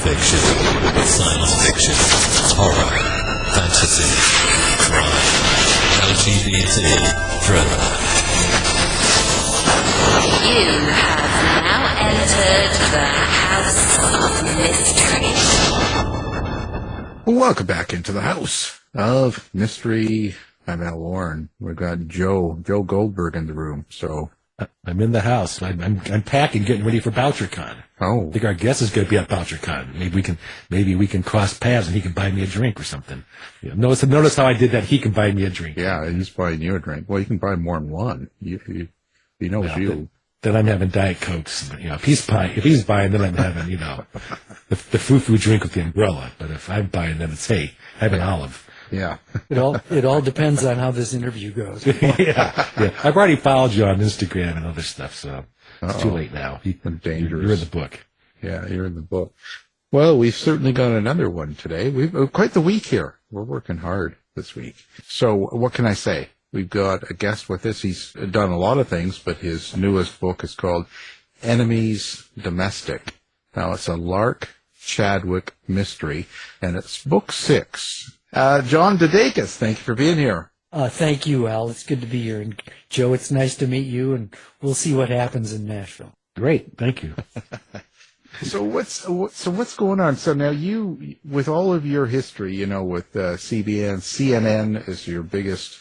fiction, science fiction, horror, fantasy, crime, LGBT, thriller. You have now entered the House of Mystery. Welcome back into the House of Mystery. I'm Al Warren. We've got Joe Goldberg in the room. So I'm in the house. I'm packing, getting ready for BoucherCon. Oh, I think our guest is going to be at BoucherCon. Maybe we can cross paths and he can buy me a drink or something. You know, notice how I did that. He can buy me a drink. yeah, he's buying you a drink. Well, you can buy more than one. He knows you. Then I'm having Diet Cokes. You know, if he's buying, then I'm having, you know, the foo-foo drink with the umbrella. But if I'm buying, then it's, hey, have an olive. Yeah. It all depends on how this interview goes. yeah. I've already followed you on Instagram and other stuff, so it's too late now. Dangerous. You're in the book. Yeah, you're in the book. Well, we've certainly got another one today. We've quite the week here. We're working hard this week. So what can I say? We've got a guest with us. He's done a lot of things, but his newest book is called Enemies Domestic. Now, it's a Lark Chadwick Mystery, and it's book 6. John DeDakis, thank you for being here. Thank you, Al. It's good to be here. And Joe, it's nice to meet you, and we'll see what happens in Nashville. Great, thank you. So what's going on? So now you, with all of your history, you know, with CNN is your biggest,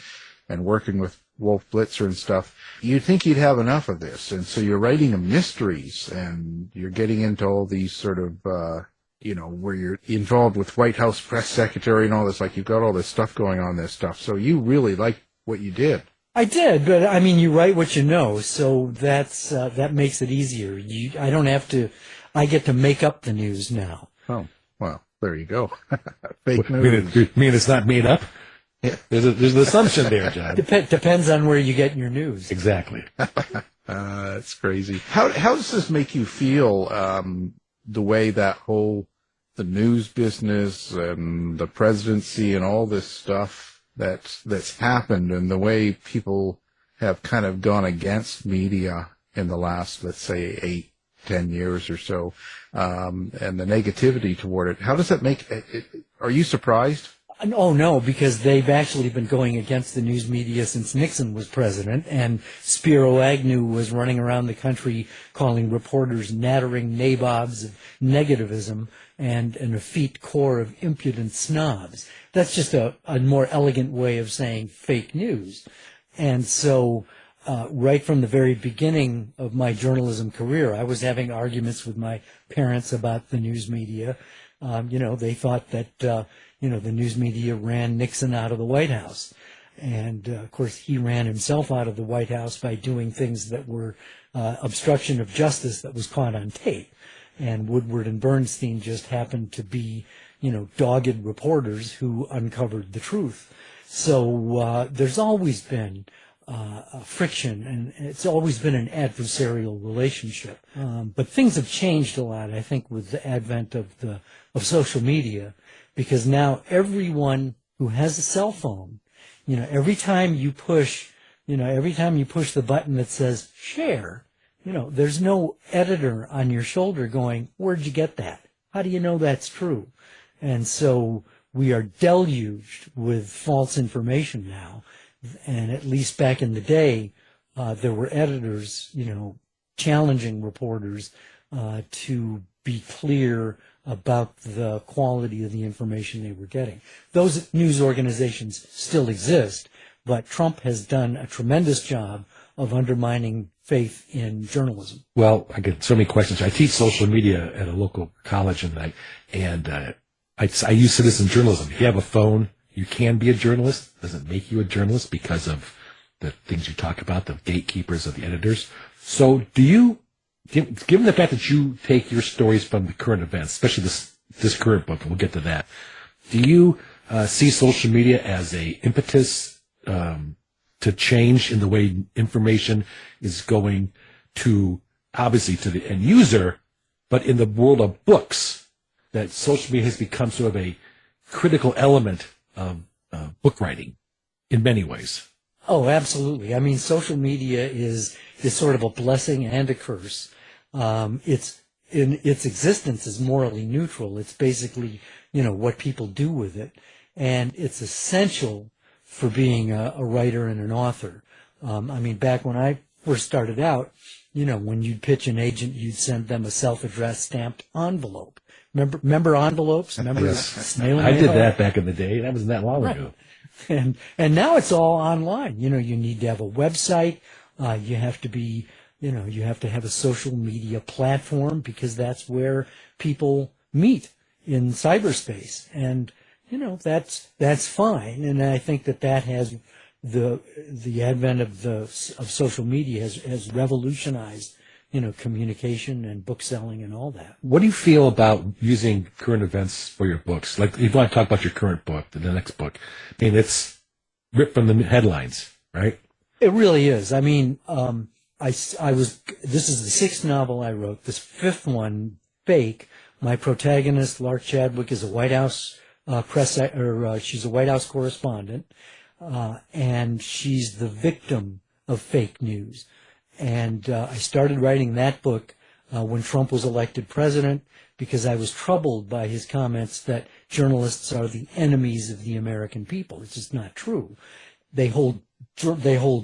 and working with Wolf Blitzer and stuff, you'd think you'd have enough of this. And so you're writing mysteries, and you're getting into all these sort of, you know, where you're involved with White House press secretary and all this, like you've got all this stuff going on, this stuff. So you really like what you did. I did, but I mean, you write what you know, so that makes it easier. I don't have to, I get to make up the news now. Oh, well, there you go. Fake news. You mean it's not made up? Yeah. There's an assumption there, John. Depends on where you get your news. Exactly. That's crazy. How does this make you feel, the way that the news business and the presidency and all this stuff that's happened, and the way people have kind of gone against media in the last, let's say, 8-10 years or so, and the negativity toward it? How does that make it? Are you surprised? Oh, no, because they've actually been going against the news media since Nixon was president, and Spiro Agnew was running around the country calling reporters nattering nabobs of negativism and an effete corps of impudent snobs. That's just a more elegant way of saying fake news. And so right from the very beginning of my journalism career, I was having arguments with my parents about the news media. You know, they thought that the news media ran Nixon out of the White House. And, of course, he ran himself out of the White House by doing things that were obstruction of justice that was caught on tape. And Woodward and Bernstein just happened to be, dogged reporters who uncovered the truth. So there's always been friction, and it's always been an adversarial relationship. But things have changed a lot, I think, with the advent of social media. Because now everyone who has a cell phone, every time you push the button that says share, there's no editor on your shoulder going, where'd you get that? How do you know that's true? And so we are deluged with false information now. And at least back in the day, there were editors, challenging reporters to be clear about the quality of the information they were getting. Those news organizations still exist, but Trump has done a tremendous job of undermining faith in journalism. Well, I get so many questions. I teach social media at a local college, and I use citizen journalism. If you have a phone, you can be a journalist. It doesn't make you a journalist because of the things you talk about, the gatekeepers of the editors. So do you, given the fact that you take your stories from the current events, especially this current book, and we'll get to that, do you see social media as a impetus to change in the way information is going to, obviously, to the end user, but in the world of books, that social media has become sort of a critical element of book writing in many ways? Oh, absolutely. I mean, social media is sort of a blessing and a curse. It's in its existence is morally neutral. It's basically, what people do with it. And it's essential for being a writer and an author. Back when I first started out, when you'd pitch an agent, you'd send them a self-addressed stamped envelope. Remember envelopes? Remember Yes. snail I mail? did that back in the day. That wasn't that long ago. And now it's all online. You need to have a website. You have to be, you have to have a social media platform because that's where people meet in cyberspace. And, that's fine. And I think that has the advent of social media has revolutionized, communication and book selling and all that. What do you feel about using current events for your books? Like, if you want to talk about your current book, the next book, it's ripped from the headlines, right? It really is. This is the sixth novel I wrote. This fifth one, Fake, my protagonist, Lark Chadwick, is a White House she's a White House correspondent, and she's the victim of fake news. And I started writing that book when Trump was elected president because I was troubled by his comments that journalists are the enemies of the American people. It's just not true. They hold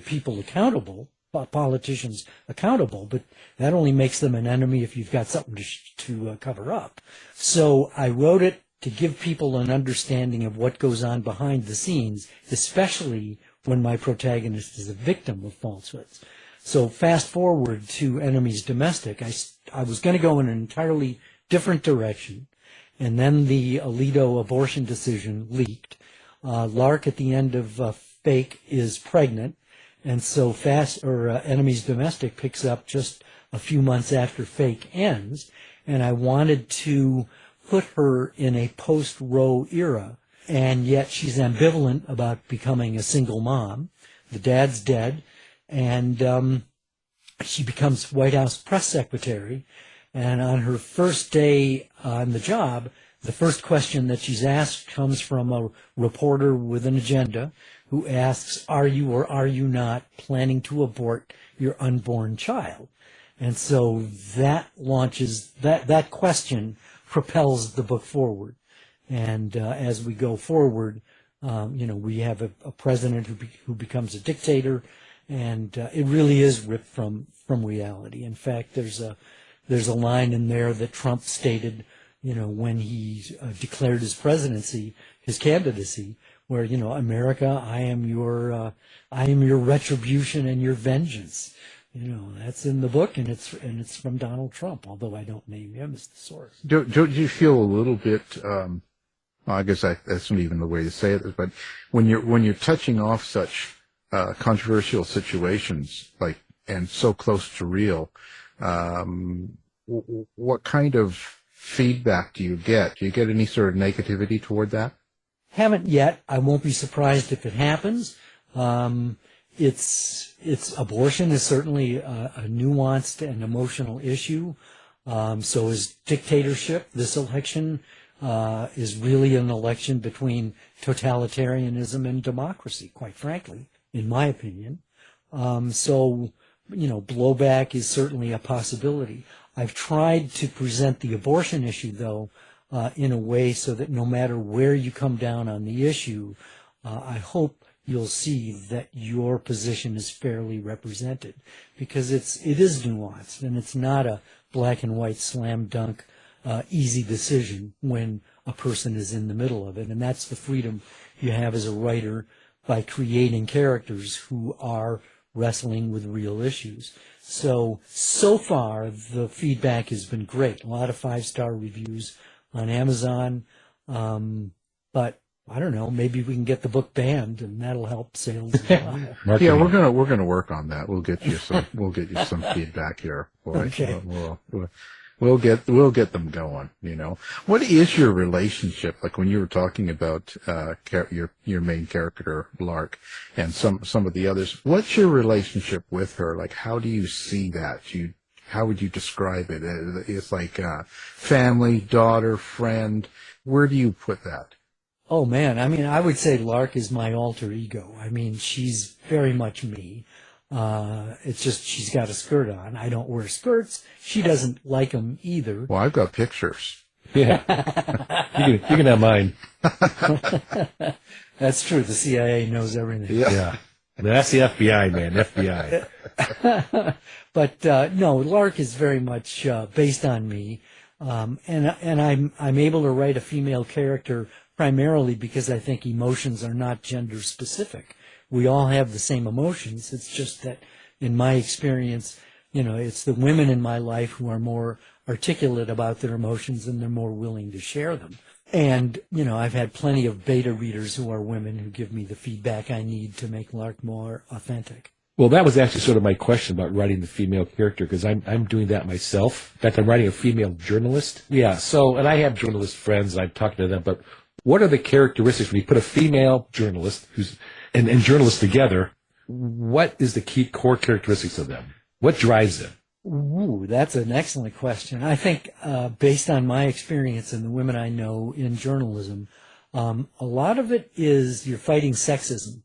people accountable, politicians accountable, but that only makes them an enemy if you've got something to cover up. So I wrote it to give people an understanding of what goes on behind the scenes, especially when my protagonist is a victim of falsehoods. So fast forward to Enemies Domestic, I was going to go in an entirely different direction, and then the Alito abortion decision leaked. Lark, at the end of Fake, is pregnant, and so Enemies Domestic picks up just a few months after Fake ends, and I wanted to put her in a post-Roe era, and yet she's ambivalent about becoming a single mom. The dad's dead, and she becomes White House press secretary, and on her first day on the job, the first question that she's asked comes from a reporter with an agenda who asks, are you or are you not planning to abort your unborn child? And so that launches, that question propels the book forward. And as we go forward, we have a president who becomes a dictator, and it really is ripped from reality. In fact, there's a line in there that Trump stated, when he declared his presidency, his candidacy, where America, I am your retribution and your vengeance. That's in the book, and it's from Donald Trump, although I don't name him as the source. Don't you feel a little bit? Well, I guess that's not even the way to say it, but when you're touching off such controversial situations, and so close to real, what kind of feedback do you get? Do you get any sort of negativity toward that? Haven't yet. I won't be surprised if it happens. It's abortion is certainly a nuanced and emotional issue. So is dictatorship. This election is really an election between totalitarianism and democracy, quite frankly, in my opinion. So blowback is certainly a possibility. I've tried to present the abortion issue, though, in a way so that no matter where you come down on the issue, I hope you'll see that your position is fairly represented, because it is nuanced, and it's not a black and white slam dunk easy decision when a person is in the middle of it. And that's the freedom you have as a writer by creating characters who are wrestling with real issues. So far, the feedback has been great. A lot of 5-star reviews on Amazon. But I don't know, maybe we can get the book banned, and that'll help sales as well. Yeah, we're gonna work on that. We'll get you some feedback here. Boy. Okay. We'll get them going. What is your relationship like when you were talking about your main character Lark and some of the others? What's your relationship with her? Like, how do you see that? How would you describe it? It's like family, daughter, friend. Where do you put that? Oh man, I would say Lark is my alter ego. She's very much me. It's just she's got a skirt on. I don't wear skirts. She doesn't like them either. Well, I've got pictures. Yeah. You can have mine. That's true. The CIA knows everything. Yeah. That's the FBI, man. FBI. But no, Lark is very much based on me, and I'm able to write a female character primarily because I think emotions are not gender specific. We all have the same emotions. It's just that, in my experience, it's the women in my life who are more articulate about their emotions and they're more willing to share them. And, I've had plenty of beta readers who are women who give me the feedback I need to make Lark more authentic. Well, that was actually sort of my question about writing the female character, because I'm doing that myself. In fact, I'm writing a female journalist. Yeah, and I have journalist friends, I've talked to them, but what are the characteristics when you put a female journalist and journalists together? What is the key core characteristics of them? What drives them? Ooh, that's an excellent question. I think based on my experience and the women I know in journalism, a lot of it is you're fighting sexism.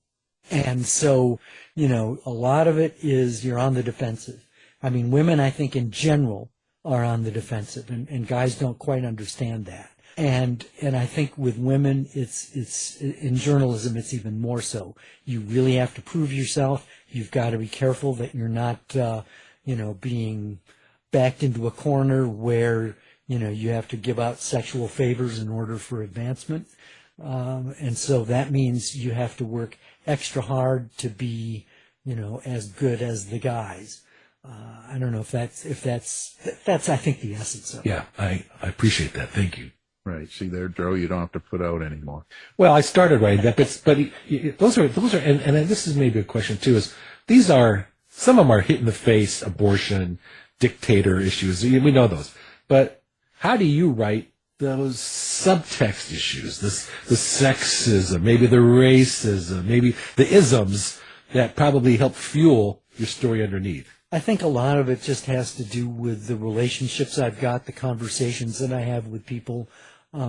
And so, a lot of it is you're on the defensive. I mean, women, I think, in general are on the defensive, and guys don't quite understand that. And I think with women, it's in journalism, it's even more so. You really have to prove yourself. You've got to be careful that you're not, being backed into a corner where, you have to give out sexual favors in order for advancement. And so that means you have to work extra hard to be, as good as the guys. I don't know if that's I think the essence of it. Yeah, I appreciate that. Thank you. Right. See there, Joe, you don't have to put out anymore. Well, I started writing that, but those are, and this is maybe a question too, is some of them are hit in the face, abortion, dictator issues. We know those. But how do you write those subtext issues, the sexism, maybe the racism, maybe the isms that probably help fuel your story underneath? I think a lot of it just has to do with the relationships I've got, the conversations that I have with people,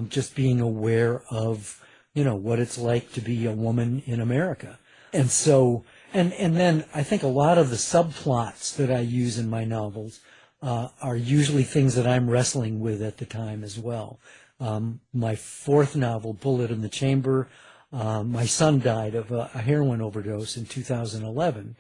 just being aware of, what it's like to be a woman in America. And so, and then I think a lot of the subplots that I use in my novels are usually things that I'm wrestling with at the time as well. My fourth novel, Bullet in the Chamber, my son died of a heroin overdose in 2011.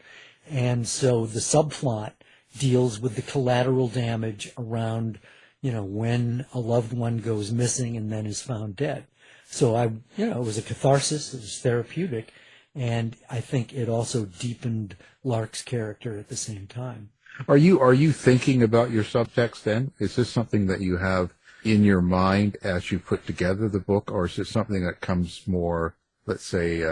And so the subplot deals with the collateral damage around, when a loved one goes missing and then is found dead. So it was a catharsis, it was therapeutic, and I think it also deepened Lark's character at the same time. Are you thinking about your subtext then? Is this something that you have in your mind as you put together the book, or is it something that comes more, let's say,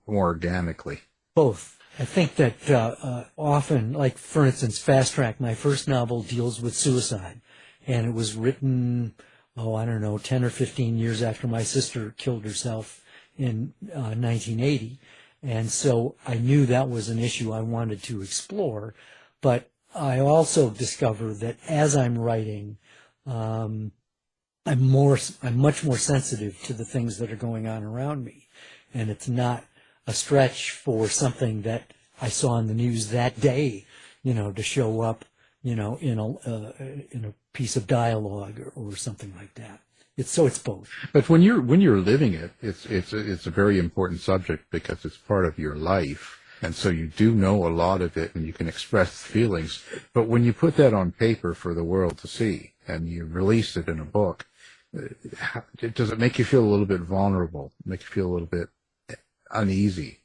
more organically? Both. I think that often, like, for instance, Fast Track, my first novel deals with suicide, and it was written, 10 or 15 years after my sister killed herself in 1980. And so I knew that was an issue I wanted to explore, but I also discover that as I'm writing, I'm much more sensitive to the things that are going on around me, and it's not a stretch for something that I saw in the news that day, to show up, in a piece of dialogue or something like that. It's both. But when you're living it, it's a very important subject because it's part of your life, and so you do know a lot of it, and you can express feelings. But when you put that on paper for the world to see, and you release it in a book, does it make you feel a little bit vulnerable? Make you feel a little bit uneasy?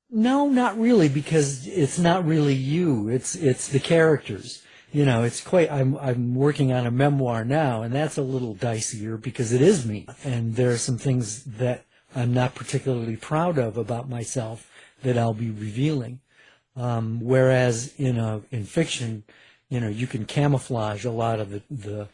No, not really, because it's not really you. It's the characters. I'm working on a memoir now, and that's a little dicier because it is me. And there are some things that I'm not particularly proud of about myself that I'll be revealing. Whereas in fiction, you can camouflage a lot of the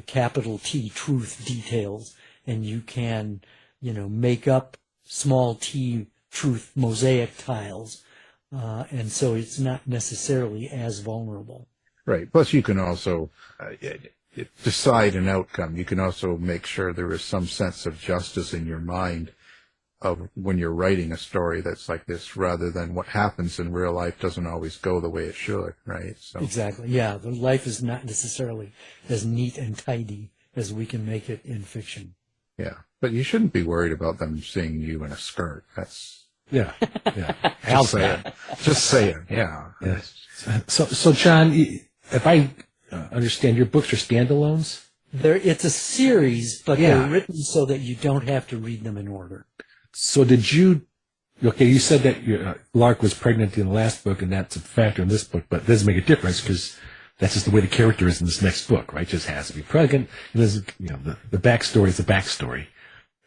capital T truth details, and you can, make up small t truth mosaic tiles. And so it's not necessarily as vulnerable. Right. Plus, you can also decide an outcome. You can also make sure there is some sense of justice in your mind of when you're writing a story that's like this, rather than what happens in real life doesn't always go the way it should, right? So Exactly. Yeah, the life is not necessarily as neat and tidy as we can make it in fiction. yeah, but you shouldn't be worried about them seeing you in a skirt. That's Yeah. just saying. Just saying. Yeah. Yes. So John, if I understand, your books are standalones? It's a series, but Yeah. they're written so that you don't have to read them in order. So you said that Lark was pregnant in the last book, and that's a factor in this book, but it doesn't make a difference because that's just the way the character is in this next book, right? Just has to be pregnant. And the backstory is the backstory.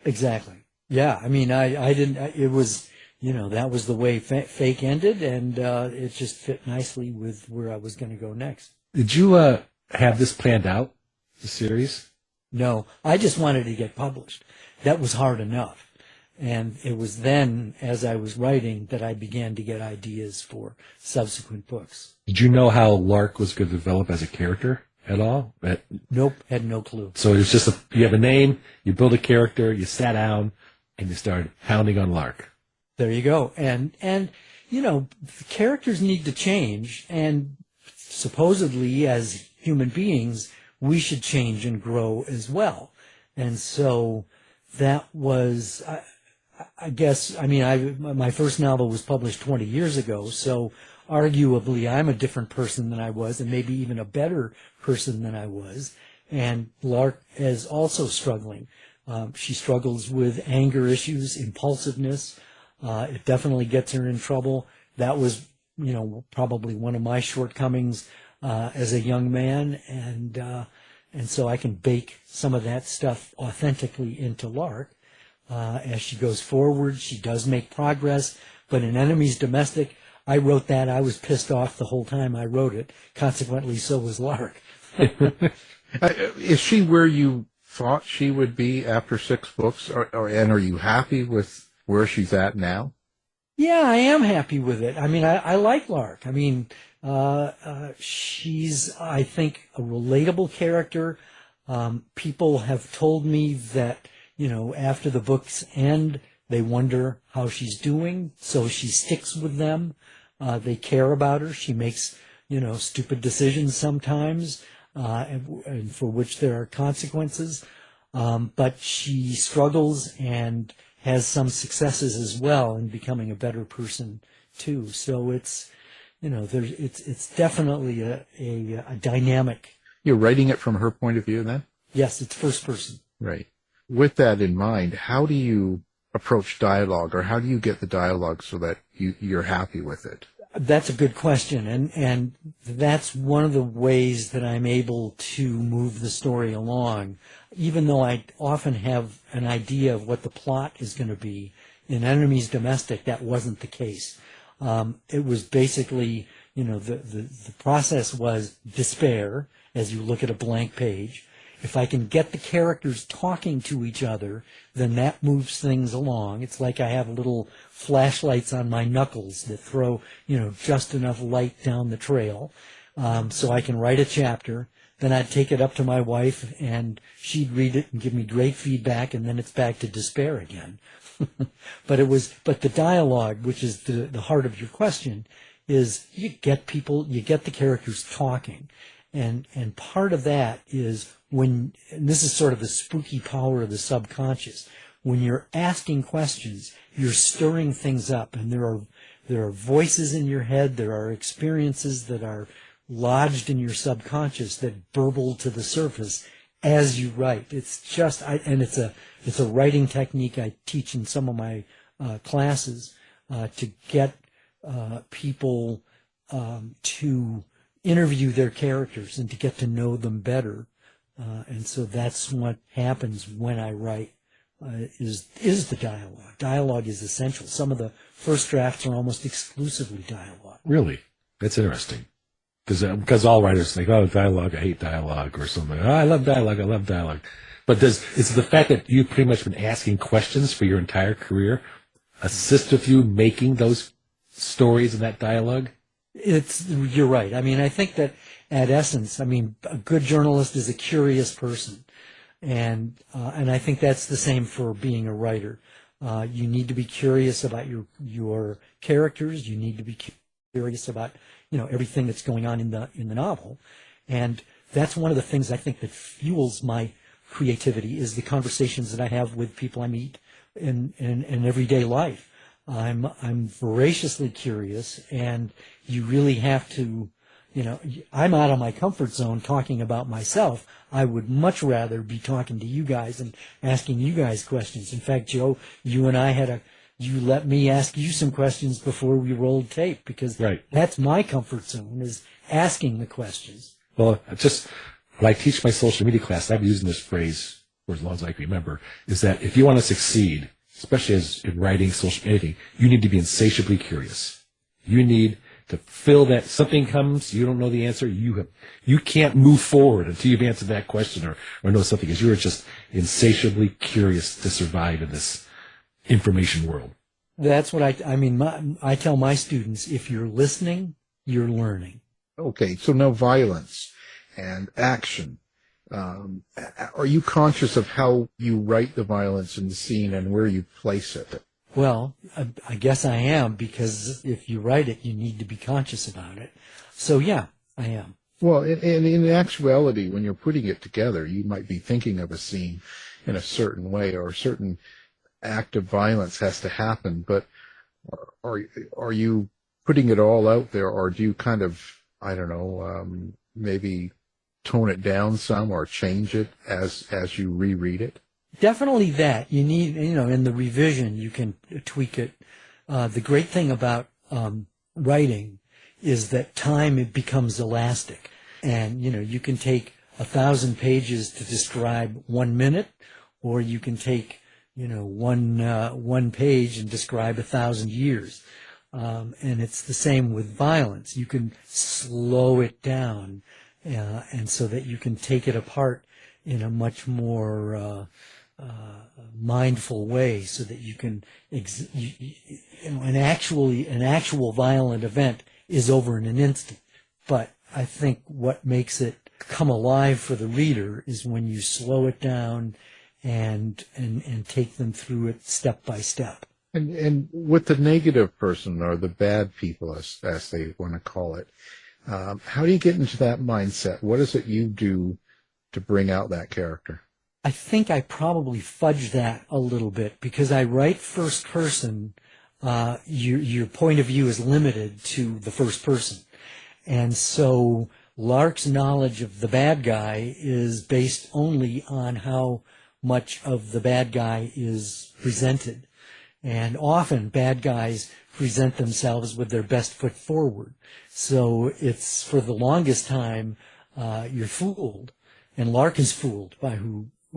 Exactly. Yeah. I mean, I didn't, it was, that was the way Fake ended, and it just fit nicely with where I was going to go next. Did you have this planned out, the series? No, I just wanted to get published. That was hard enough. And it was then, as I was writing, that I began to get ideas for subsequent books. Did you know how Lark was going to develop as a character at all? Nope, had no clue. So it was just you have a name, you build a character, you sat down, and you started hounding on Lark. There you go. And the characters need to change, and supposedly as human beings, we should change and grow as well. And so that was, I guess, my first novel was published 20 years ago, so arguably I'm a different person than I was, and maybe even a better person than I was. And Lark is also struggling. She struggles with anger issues, impulsiveness. It definitely gets her in trouble. That was, probably one of my shortcomings as a young man, and so I can bake some of that stuff authentically into Lark. As she goes forward, she does make progress, but in Enemies Domestic, I wrote that. I was pissed off the whole time I wrote it. Consequently, so was Lark. Is she where you thought she would be after 6 books, and are you happy with where she's at now? Yeah, I am happy with it. I mean, I like Lark. I mean, she's, I think, a relatable character. People have told me that, after the books end, they wonder how she's doing, so she sticks with them. They care about her. She makes, stupid decisions sometimes, and for which there are consequences. But she struggles and has some successes as well in becoming a better person too. So it's, it's definitely a dynamic. You're writing it from her point of view then? Yes, it's first person. Right. With that in mind, how do you approach dialogue, or how do you get the dialogue so that you're happy with it? That's a good question, and that's one of the ways that I'm able to move the story along. Even though I often have an idea of what the plot is going to be, in Enemies Domestic, that wasn't the case. It was basically, the process was despair, as you look at a blank page. If I can get the characters talking to each other, then that moves things along. It's like I have little flashlights on my knuckles that throw, just enough light down the trail. So I can write a chapter. Then I'd take it up to my wife, and she'd read it and give me great feedback, and then it's back to despair again. But the dialogue, which is the heart of your question, is you get the characters talking. And part of that is and this is sort of the spooky power of the subconscious. When you're asking questions, you're stirring things up, and there are voices in your head, there are experiences that are lodged in your subconscious that burble to the surface as you write. It's just, it's a writing technique I teach in some of my classes to get people to interview their characters and to get to know them better. And so that's what happens when I write, is the dialogue. Dialogue is essential. Some of the first drafts are almost exclusively dialogue. Really? That's interesting. Because all writers think, dialogue, I hate dialogue, or something. I love dialogue. But is the fact that you've pretty much been asking questions for your entire career assist with you making those stories and that dialogue? You're right. I mean, I think that at essence, a good journalist is a curious person. And I think that's the same for being a writer. You need to be curious about your characters. You need to be curious about, everything that's going on in the novel. And that's one of the things I think that fuels my creativity is the conversations that I have with people I meet in everyday life. I'm voraciously curious, and you really have to, I'm out of my comfort zone talking about myself. I would much rather be talking to you guys and asking you guys questions. In fact, Joe, you and I you let me ask you some questions before we rolled tape, because that's my comfort zone, is asking the questions. Well, when I teach my social media class, I've been using this phrase for as long as I can remember, is that if you want to succeed, especially as in writing, social, anything, you need to be insatiably curious. You need to feel that something comes, you don't know the answer, you can't move forward until you've answered that question or know something, because you're just insatiably curious to survive in this information world. That's what I tell my students, if you're listening, you're learning. Okay, so now violence and action. Are you conscious of how you write the violence in the scene and where you place it? Well, I guess I am, because if you write it, you need to be conscious about it. So, yeah, I am. Well, in actuality, when you're putting it together, you might be thinking of a scene in a certain way, or a certain act of violence has to happen, but are you putting it all out there, or do you kind of, I don't know, maybe tone it down some or change it as you reread it? Definitely that. You need, in the revision, you can tweak it. The great thing about writing is that time, it becomes elastic. And, you can take 1,000 pages to describe 1 minute, or you can take, one page and describe 1,000 years. And it's the same with violence. You can slow it down, and so that you can take it apart in a much more mindful way, so that you can, an actual violent event is over in an instant. But I think what makes it come alive for the reader is when you slow it down and take them through it step by step. And with the negative person, or the bad people, as they want to call it, how do you get into that mindset? What is it you do to bring out that character? I think I probably fudge that a little bit, because I write first person. Your point of view is limited to the first person. And so Lark's knowledge of the bad guy is based only on how much of the bad guy is presented. And often bad guys present themselves with their best foot forward. So it's, for the longest time, you're fooled. And Lark is fooled by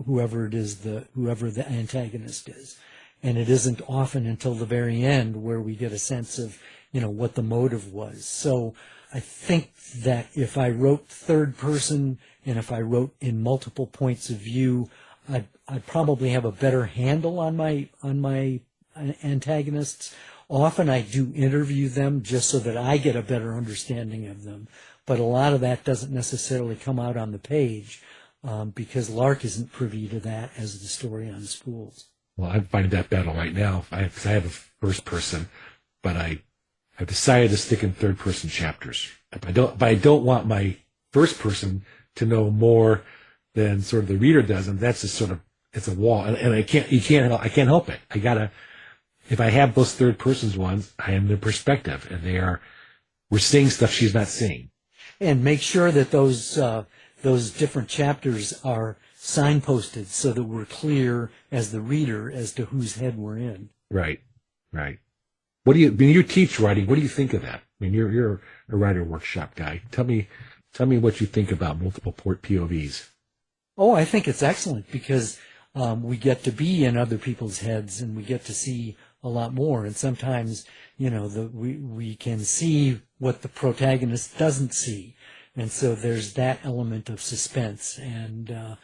whoever the antagonist is. And it isn't often until the very end where we get a sense of, what the motive was. So I think that if I wrote third person, and if I wrote in multiple points of view, I'd probably have a better handle on my antagonists. Often I do interview them just so that I get a better understanding of them. But a lot of that doesn't necessarily come out on the page, because Lark isn't privy to that as the story unspools. Well, I'm fighting that battle right now. I have a first person, but I've decided to stick in third person chapters. But I don't want my first person to know more than sort of the reader does, and that's just sort of, it's a wall, and I can't help it. If I have those third persons ones, I am their perspective, and we're seeing stuff she's not seeing. And make sure that those different chapters are signposted so that we're clear as the reader as to whose head we're in. Right. When you teach writing, what do you think of that? I mean, you're a writer workshop guy. Tell me what you think about multiple POVs. Oh, I think it's excellent, because we get to be in other people's heads, and we get to see a lot more. And sometimes, we can see what the protagonist doesn't see. And so there's that element of suspense. And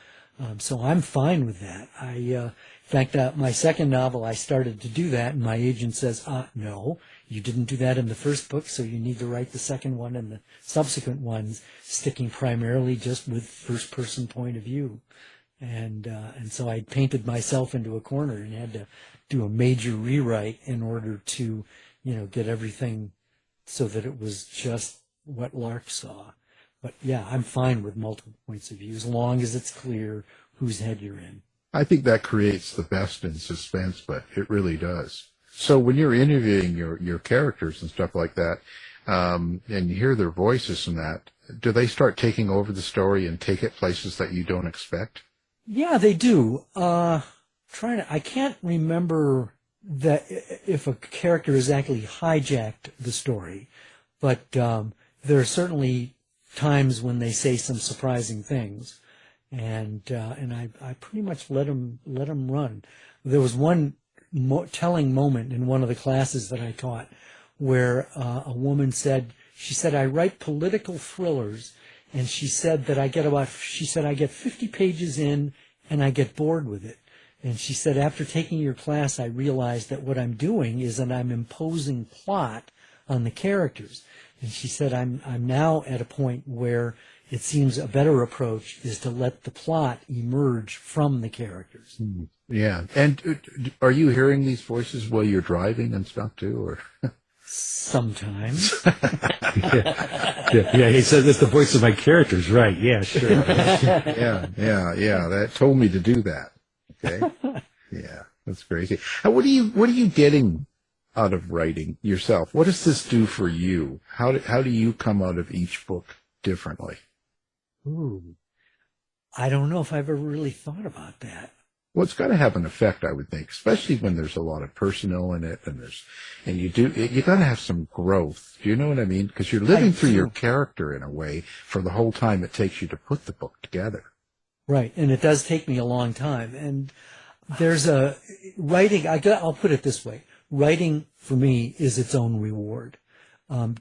so I'm fine with that. In fact, my second novel, I started to do that, and my agent says, no, you didn't do that in the first book, so you need to write the second one and the subsequent ones, sticking primarily just with first-person point of view. And so I painted myself into a corner and had to do a major rewrite in order to, get everything so that it was just what Lark saw. But yeah, I'm fine with multiple points of view as long as it's clear whose head you're in. I think that creates the best in suspense, but it really does. So when you're interviewing your characters and stuff like that, and you hear their voices and that, do they start taking over the story and take it places that you don't expect? Yeah, they do. I can't remember that if a character has actually hijacked the story, but there are certainly times when they say some surprising things, and I pretty much let them run. There was one telling moment in one of the classes that I taught where a woman said, I write political thrillers, and she said that I get 50 pages in and I get bored with it. And she said, after taking your class, I realized that what I'm doing is that I'm imposing plot on the characters. And she said, I'm now at a point where it seems a better approach is to let the plot emerge from the characters. Yeah. And are you hearing these voices while you're driving and stuff too, or? Sometimes. Yeah. He said that's the voice of my characters, right? Yeah, sure. Yeah. That told me to do that. Okay. Yeah, that's crazy. And what are you getting out of writing yourself? What does this do for you? How do you come out of each book differently? Ooh, I don't know if I've ever really thought about that. Well, it's got to have an effect, I would think, especially when there's a lot of personal in it, and you got to have some growth. Do you know what I mean? Because you're living through your character in a way for the whole time it takes you to put the book together. Right, and it does take me a long time. And there's writing. I'll put it this way: writing for me is its own reward.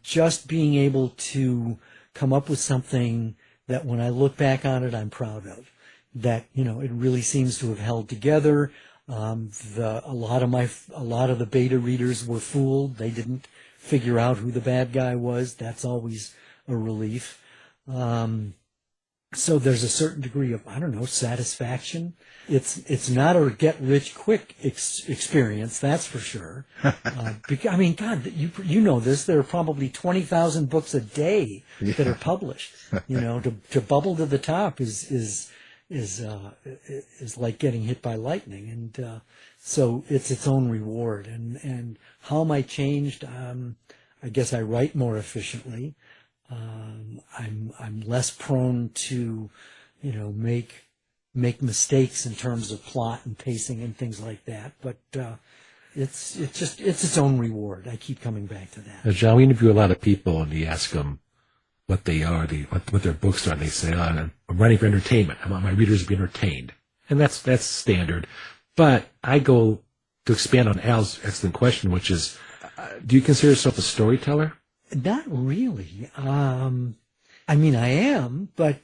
Just being able to come up with something that, when I look back on it, I'm proud of. That it really seems to have held together. A lot of the beta readers were fooled; they didn't figure out who the bad guy was. That's always a relief. So there's a certain degree of satisfaction. It's not a get rich quick experience, that's for sure. God, you know this. There are probably 20,000 books a day that are published. To bubble to the top is like getting hit by lightning, and so it's its own reward. And how am I changed? I guess I write more efficiently. I'm less prone to, make mistakes in terms of plot and pacing and things like that. But it's its own reward. I keep coming back to that. Now, John, we interview a lot of people, and we ask them what they are, what their books are, and they say, I'm writing for entertainment. I want my readers to be entertained. And that's standard. But I go to expand on Al's excellent question, which is, do you consider yourself a storyteller? Not really. I am, but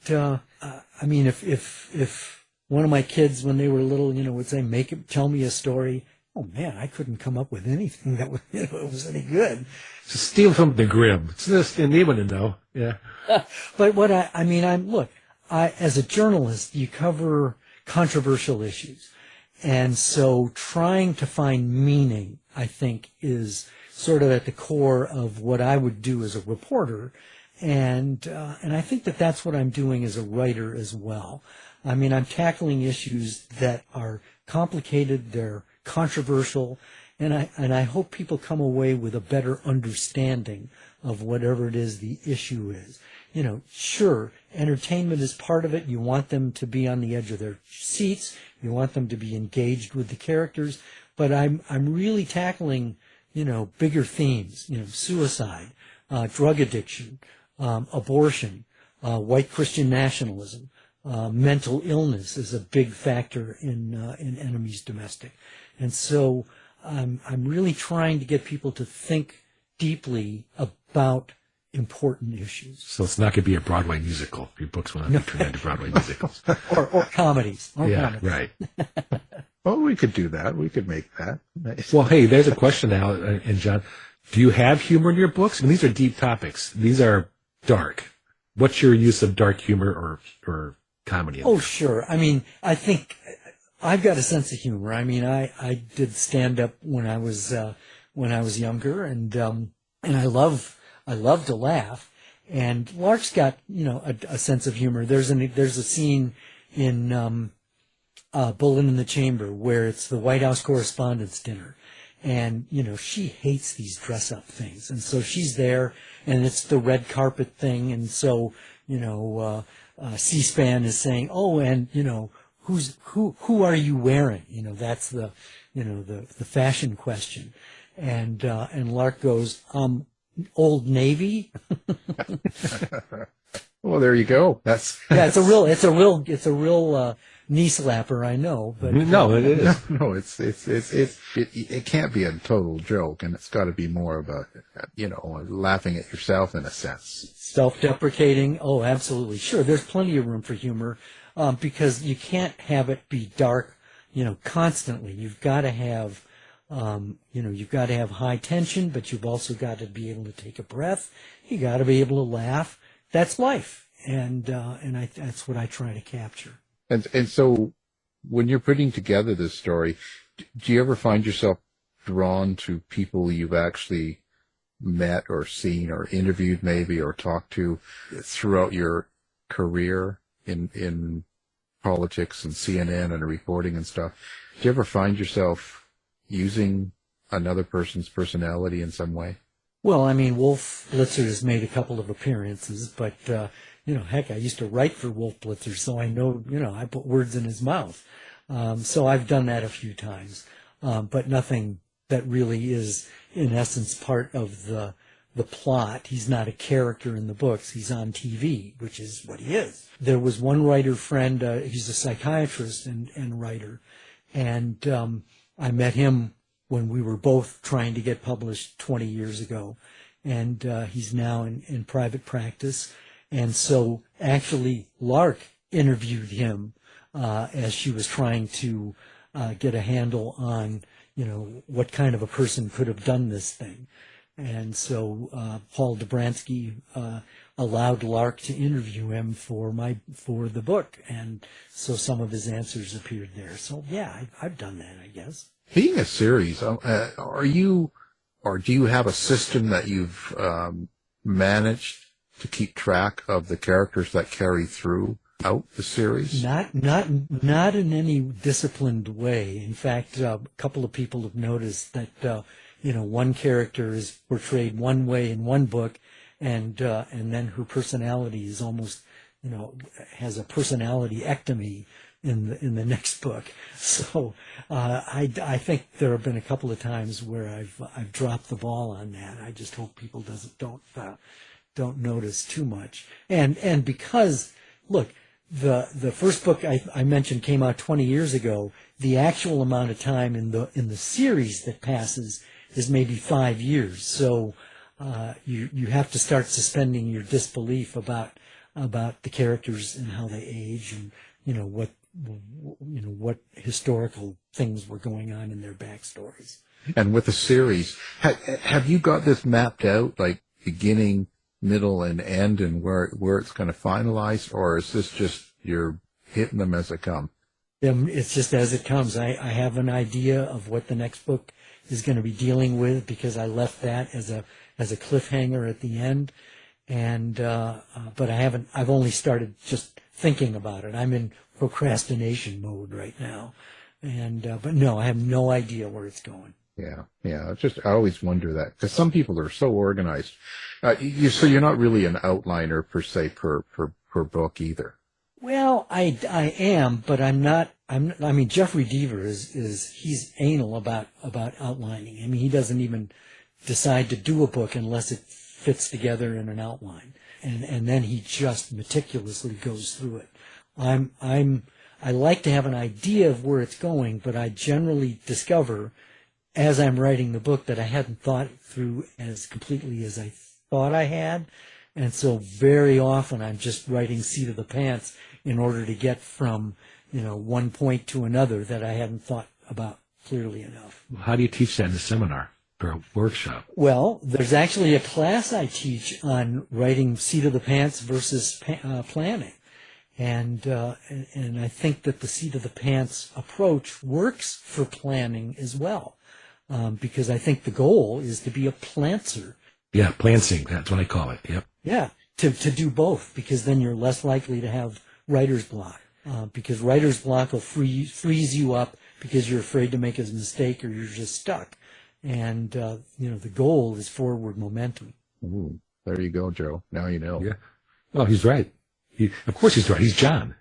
if one of my kids, when they were little, would say, tell me a story. Oh man, I couldn't come up with anything that was, was any good. So steal from the Grimm. It's just, they want to know. Yeah. But what as a journalist, you cover controversial issues. And so trying to find meaning, I think, is sort of at the core of what I would do as a reporter. And I think that's what I'm doing as a writer as well. I'm tackling issues that are complicated, they're controversial, and I hope people come away with a better understanding of whatever it is the issue is. Sure, entertainment is part of it. You want them to be on the edge of their seats. You want them to be engaged with the characters. But I'm really tackling, bigger themes, suicide, drug addiction, abortion, white Christian nationalism, mental illness is a big factor in Enemies Domestic. And so I'm really trying to get people to think deeply about important issues. So it's not going to be a Broadway musical. Your books will not be turned into Broadway musicals. or comedies. Comedies. Right. Well, we could do that. We could make that. Nice. Well, hey, there's a question now, and John, do you have humor in your books? These are deep topics. These are dark. What's your use of dark humor or comedy. Oh, sure. I mean, I think I've got a sense of humor. I mean, I did stand up when I was younger, and I love to laugh. And Lark's got, a sense of humor. There's a scene in Bullet in the Chamber where it's the White House Correspondents' Dinner. And, she hates these dress-up things. And so she's there, and it's the red carpet thing. And so, C-SPAN is saying, oh, and, who are you wearing? That's the fashion question. And Lark goes, Old Navy. Well, there you go. Yeah, it's a real knee slapper, I know, but no, it is. No, it can't be a total joke, and it's got to be more of a, laughing at yourself in a sense. Self-deprecating. Oh, absolutely. Sure. There's plenty of room for humor, because you can't have it be dark, constantly. You've got to have, high tension, but you've also got to be able to take a breath. You got to be able to laugh. That's life. And that's what I try to capture. And so when you're putting together this story, do you ever find yourself drawn to people you've actually met or seen or interviewed maybe or talked to throughout your career in politics and CNN and reporting and stuff? Do you ever find yourself using another person's personality in some way? Well, I mean, Wolf Blitzer has made a couple of appearances, but, heck, I used to write for Wolf Blitzer, so I know, I put words in his mouth. So I've done that a few times, but nothing that really is, in essence, part of the plot. He's not a character in the books. He's on TV, which is what he is. There was one writer friend, he's a psychiatrist and writer, and I met him when we were both trying to get published 20 years ago, and he's now in private practice. And so actually Lark interviewed him as she was trying to get a handle on, what kind of a person could have done this thing. And so Paul Dobransky allowed Lark to interview him for the book, and so some of his answers appeared there. So yeah, I've done that, I guess. Being a series, are you, or do you have a system that you've managed to keep track of the characters that carry throughout the series? Not in any disciplined way. In fact, a couple of people have noticed that one character is portrayed one way in one book, and then her personality is almost has a personality ectomy in the next book. So I think there have been a couple of times where I've dropped the ball on that. I just hope people don't notice too much. And because look, the first book I mentioned came out 20 years ago. The actual amount of time in the series that passes is maybe 5 years. So you have to start suspending your disbelief about the characters and how they age, and what historical things were going on in their backstories. And with the series, have you got this mapped out, like beginning, middle, and end, and where it's going to finalize, or is this just you're hitting them as they come? It's just as it comes. I have an idea of what the next book is going to be dealing with, because I left that as a cliffhanger at the end, and but I've only started just thinking about it. I'm in procrastination mode right now, and but no, I have no idea where it's going. Yeah. I always wonder that, because some people are so organized. So you're not really an outliner per se per book either. Well, I am, but I'm not. I mean, Jeffrey Deaver he's anal about outlining. I mean, he doesn't even decide to do a book unless it fits together in an outline, and then he just meticulously goes through it. I like to have an idea of where it's going, but I generally discover as I'm writing the book that I hadn't thought it through as completely as I thought I had. And so very often I'm just writing seat of the pants in order to get from, one point to another that I hadn't thought about clearly enough. How do you teach that in a seminar or a workshop? Well, there's actually a class I teach on writing seat of the pants versus planning. And I think that the seat of the pants approach works for planning as well, because I think the goal is to be a plantser. Yeah, planting, that's what I call it. Yep. Yeah, to do both, because then you're less likely to have writer's block, because writer's block will freeze you up because you're afraid to make a mistake or you're just stuck. And, the goal is forward momentum. Ooh, there you go, Joe. Now you know. Yeah. Well, he's right. Of course he's right. He's John.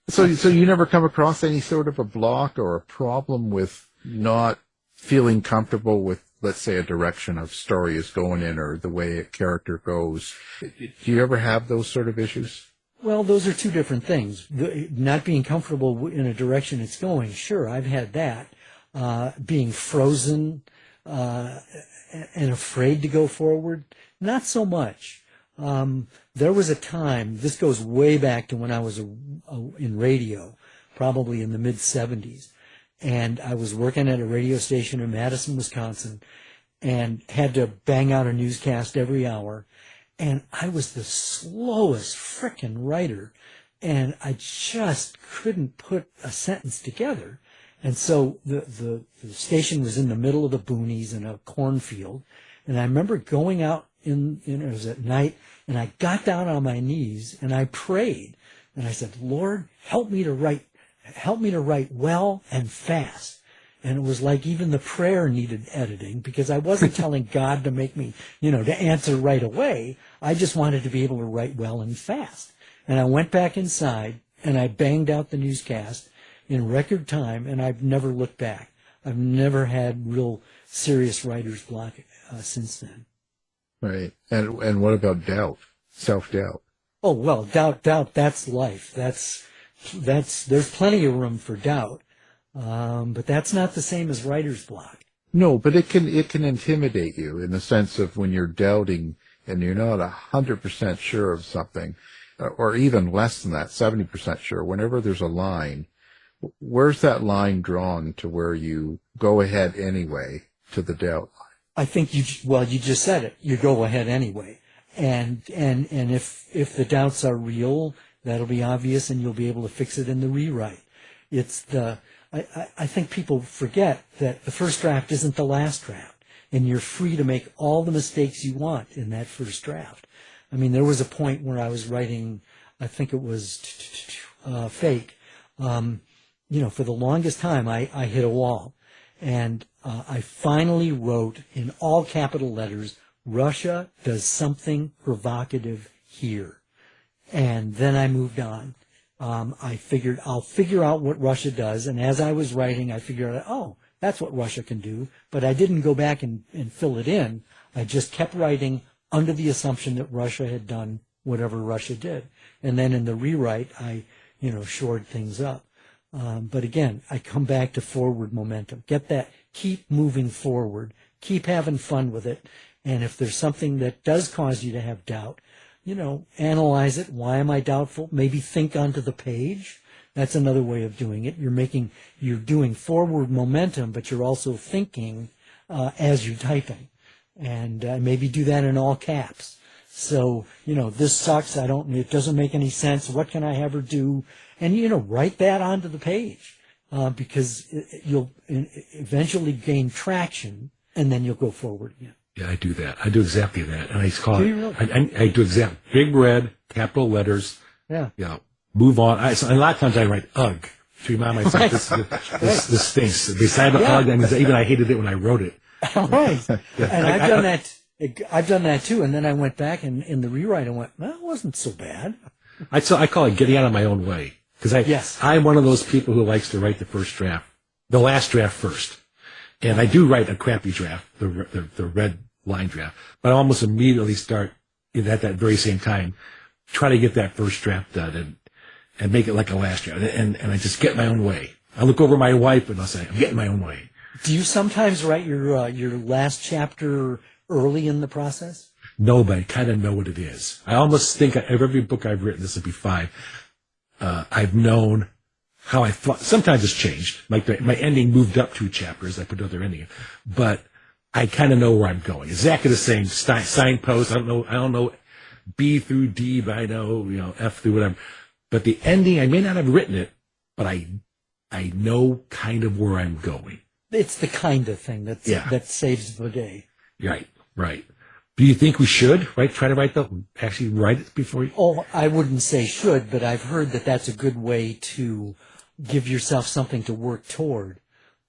So you never come across any sort of a block or a problem with not feeling comfortable with, let's say, a direction a story is going in or the way a character goes. Do you ever have those sort of issues? Well, those are two different things. Not being comfortable in a direction it's going, sure, I've had that. Being frozen and afraid to go forward, not so much. There was a time, this goes way back to when I was in radio, probably in the mid-'70s, and I was working at a radio station in Madison, Wisconsin, and had to bang out a newscast every hour. And I was the slowest frickin' writer, and I just couldn't put a sentence together. And so the station was in the middle of the boonies in a cornfield, and I remember going out it was at night, and I got down on my knees and I prayed, and I said, Lord, help me to write well and fast. And it was like even the prayer needed editing, because I wasn't telling God to make me, to answer right away. I just wanted to be able to write well and fast. And I went back inside and I banged out the newscast in record time, and I've never looked back. I've never had real serious writer's block since then. Right. And what about doubt? Self-doubt? Oh, well, doubt, that's life. There's plenty of room for doubt. But that's not the same as writer's block. No, but it can intimidate you in the sense of when you're doubting and you're not 100% sure of something, or even less than that, 70% sure. Whenever there's a line, where's that line drawn to where you go ahead anyway to the doubt line? I think you just said it. You go ahead anyway. And if the doubts are real, that'll be obvious, and you'll be able to fix it in the rewrite. I think people forget that the first draft isn't the last draft, and you're free to make all the mistakes you want in that first draft. I mean, there was a point where I was writing, I think it was Fake. For the longest time, I hit a wall. And I finally wrote in all capital letters, Russia does something provocative here. And then I moved on. I figured I'll figure out what Russia does. And as I was writing, I figured out, oh, that's what Russia can do. But I didn't go back and fill it in. I just kept writing under the assumption that Russia had done whatever Russia did. And then in the rewrite, I, shored things up. But again, I come back to forward momentum. Get that, keep moving forward, keep having fun with it. And if there's something that does cause you to have doubt, analyze it. Why am I doubtful? Maybe think onto the page. That's another way of doing it. You're doing forward momentum, but you're also thinking as you're typing. And maybe do that in all caps. So, this sucks. It doesn't make any sense. What can I ever do? And, write that onto the page, because you'll eventually gain traction, and then you'll go forward again. Yeah, I do that. I do exactly that. And I call Do it, you really? I do exactly, big red, capital letters. Yeah. Move on. A lot of times I write ugh to remind myself this stinks. Beside the ugh, that means even I hated it when I wrote it. Right. And I've done that. I've done that too. And then I went back and in the rewrite I went, well, it wasn't so bad. I call it getting out of my own way. Because I'm one of those people who likes to write the last draft first. And I do write a crappy draft, the red line draft. But I almost immediately start at that very same time, try to get that first draft done and make it like a last draft. And I just get my own way. I look over my wife and I'll say, I'm getting my own way. Do you sometimes write your last chapter early in the process? No, but I kind of know what it is. I almost think every book I've written, this will be 5, I've known how I thought. Sometimes it's changed. Like my ending moved up 2 chapters. I put another ending in. But I kind of know where I'm going. Exactly the same signpost. I don't know B through D, but I know, F through whatever. But the ending, I may not have written it, but I know kind of where I'm going. It's the kind of thing that saves the day. Right. Do you think we should, right? Try to actually write it before you? Oh, I wouldn't say should, but I've heard that that's a good way to give yourself something to work toward.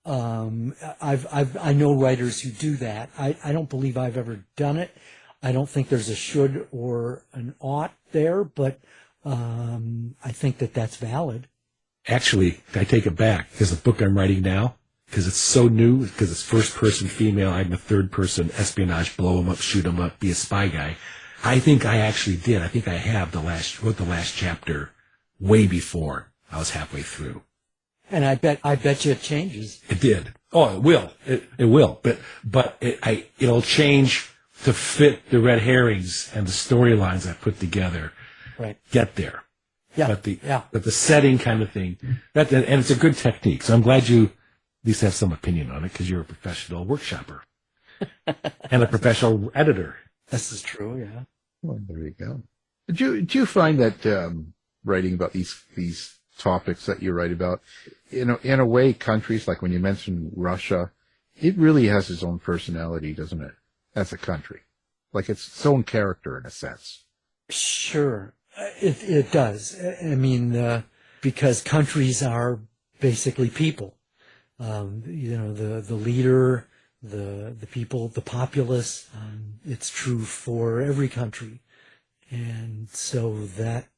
I know writers who do that. I don't believe I've ever done it. I don't think there's a should or an ought there, but I think that that's valid. Actually, I take it back, because the book I'm writing now, because it's so new, because it's first-person female, I'm a third-person espionage, blow them up, shoot them up, be a spy guy. I think I actually did. I think I wrote the last chapter way before I was halfway through. And I bet you it changes. It did. Oh, it will. It will. But it'll change to fit the red herrings and the storylines I put together. Right. Get there. Yeah. But the setting kind of thing, and it's a good technique. So I'm glad you at least have some opinion on it, because you're a professional workshopper and a professional editor. This is true. Yeah. Well, there you go. Do you find that writing about these topics that you write about, in a way, countries, like when you mentioned Russia, it really has its own personality, doesn't it? As a country, like its own character in a sense. Sure, it does. I mean, because countries are basically people. The leader, the people, the populace. It's true for every country, and so that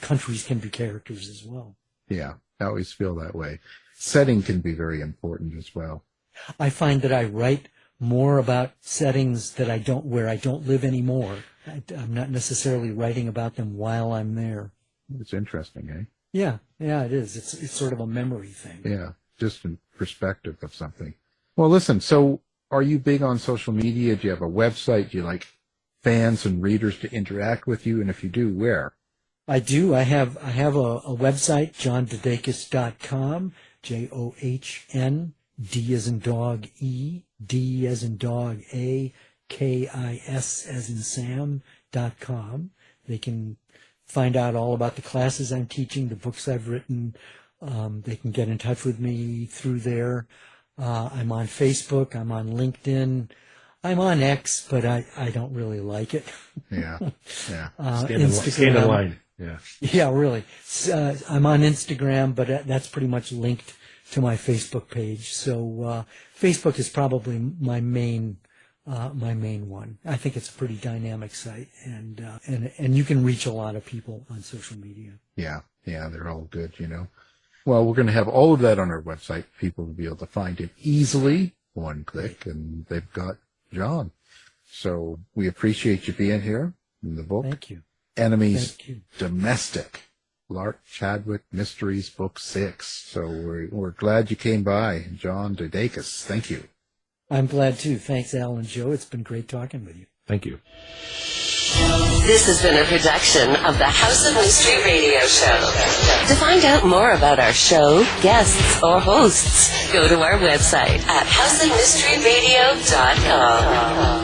countries can be characters as well. Yeah, I always feel that way. Setting can be very important as well. I find that I write more about settings where I don't live anymore. I'm not necessarily writing about them while I'm there. It's interesting, eh? Yeah, it is. It's sort of a memory thing. Yeah, just in perspective of something. Well, listen, so are you big on social media? Do you have a website? Do you like fans and readers to interact with you? And if you do, where? I do. I have a website, johndedakis.com, JOHN, D as in dog E, D as in dog A, KIS as in Sam.com. They can find out all about the classes I'm teaching, the books I've written. They can get in touch with me through there. I'm on Facebook. I'm on LinkedIn. I'm on X, but I don't really like it. Yeah. Instagram. Stand in line. Yeah. Yeah, really. I'm on Instagram, but that's pretty much linked to my Facebook page. So Facebook is probably my main one. I think it's a pretty dynamic site, and you can reach a lot of people on social media. Yeah, they're all good, Well, we're going to have all of that on our website. People will be able to find it easily, one click, and they've got John. So we appreciate you being here in the book. Thank you. Enemies Thank you. Domestic, Lark Chadwick Mysteries, Book 6. So we're glad you came by, John DeDakis. Thank you. I'm glad too. Thanks, Al and Joe. It's been great talking with you. Thank you. This has been a production of the House of Mystery Radio Show. To find out more about our show, guests, or hosts, go to our website at houseofmysteryradio.com.